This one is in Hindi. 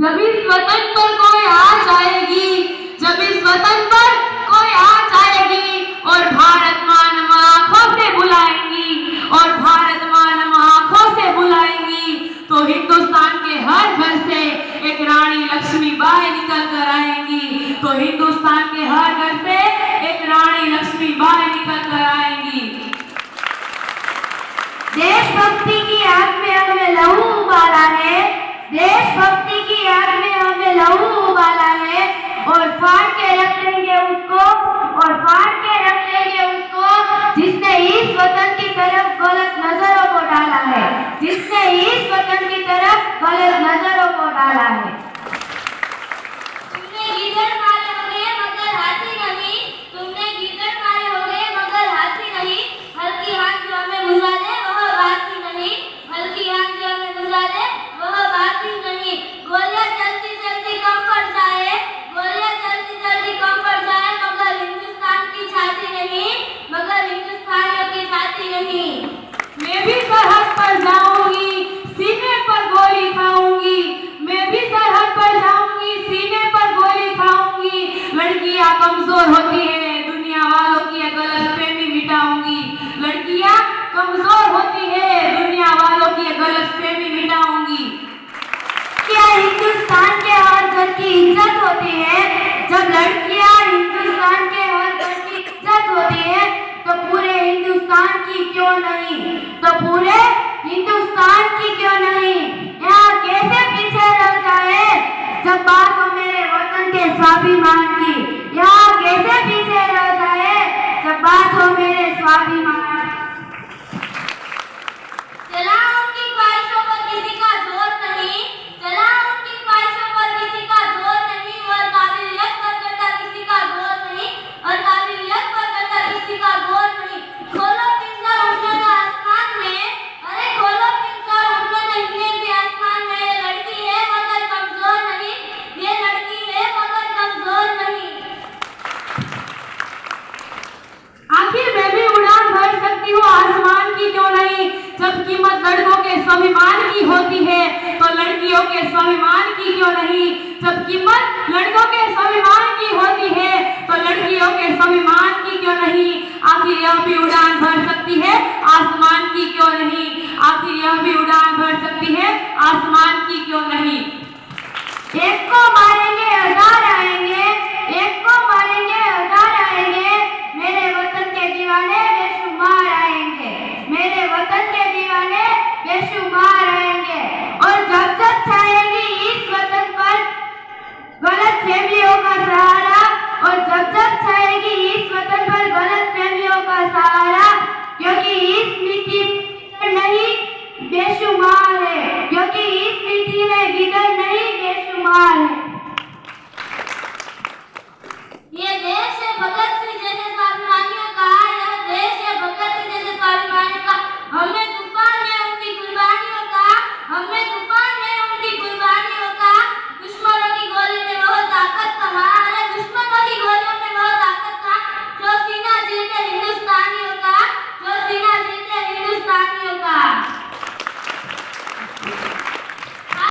जब इस वतन पर कोई आ जाएगी, जब इस वतन पर कोई आ जाएगी और भारत मानव आंखों से बुलाएंगी, और भारत मानव आंखों से बुलाएंगी, तो हिंदुस्तान के हर घर से एक रानी लक्ष्मीबाई निकल कर आएंगी, तो हिंदुस्तान के हर घर से एक रानी लक्ष्मीबाई निकल कर आएंगी। देशभक्ति की आग में हमें लहू उबाला है, देशभक्ति की आग में हमें लहू उबाला है, और फाड़ के रख देंगे उसको, और फाड़ के रख देंगे उसको जिसने इस वतन की तरफ गलत नजरों को डाला है, जिसने इस वतन की तरफ गलत नजरों को डाला है। तुमने गीदड़ मारे होंगे मगर हाथी नहीं, तुमने गीदड़ मारे होंगे मगर हाथी नहीं, हल्की हाथ जो हमें बुझा दे वह बात ही नहीं, हल्की हाथ जो हमें बुझा दे वह बात ही नहीं। गोलियां चलती चलती कम पड़ जाए, गोलियां चलती चलती कम पड़ जाए, मगर हिंदुस्तान की छाती नहीं, मगर हिंदुस्तानियों की छाती नहीं। मैं भी सरहद पर जाऊंगी, सीने पर गोली खाऊंगी, मैं भी सरहद पर जाऊंगी, सीने पर गोली खाऊंगी। लड़कियां कमजोर होती है, दुनिया वालों की गलतफहमी मिटाऊंगी, लड़कियां कमजोर होती है, दुनिया वालों की गलतफहमी मिटाऊंगी। क्या हिंदुस्तान के हर घर की इज्जत होती है? जब लड़कियां हिंदुस्तान के हर घर की इज्जत होती है तो पूरे हिंदुस्तान की क्यों नहीं, तो पूरे हिंदुस्तान की क्यों नहीं? यहाँ कैसे पीछे रह जाए जब बात हो मेरे वतन के स्वाभिमान की, यहाँ कैसे पीछे रह जाए जब बात हो मेरे स्वाभिमान की। चला उनकी ख्वाहिशों पर किसी का जोर नहीं, चला उनकी ख्वाहिशों पर किसी का जोर नहीं, और काबिलियत पर करता किसी का जोर नहीं, और काबिलियत पर करता किसी का जोर नहीं। खोलो पिंजरा उड़ने दो आसमान में, अरे खोलो पिंजरा उड़ने दो इतने भी आसमान में। ये लड़की है मगर कमजोर नहीं, ये लड़की है मगर कमजोर नहीं। आखिर मैं भी उड़ान भर सकती हूँ आसमान की क्यों नहीं? जब कीमत लड़कों के स्वाभिमान की होती है तो लड़कियों के स्वाभिमान की क्यों नहीं? जब कीमत लड़कों के स्वाभिमान की होती है तो लड़कियों के स्वाभिमान की क्यों नहीं? आखिर यह भी उड़ान भर सकती है आसमान की क्यों नहीं? आखिर यह भी उड़ान भर सकती है आसमान की क्यों नहीं?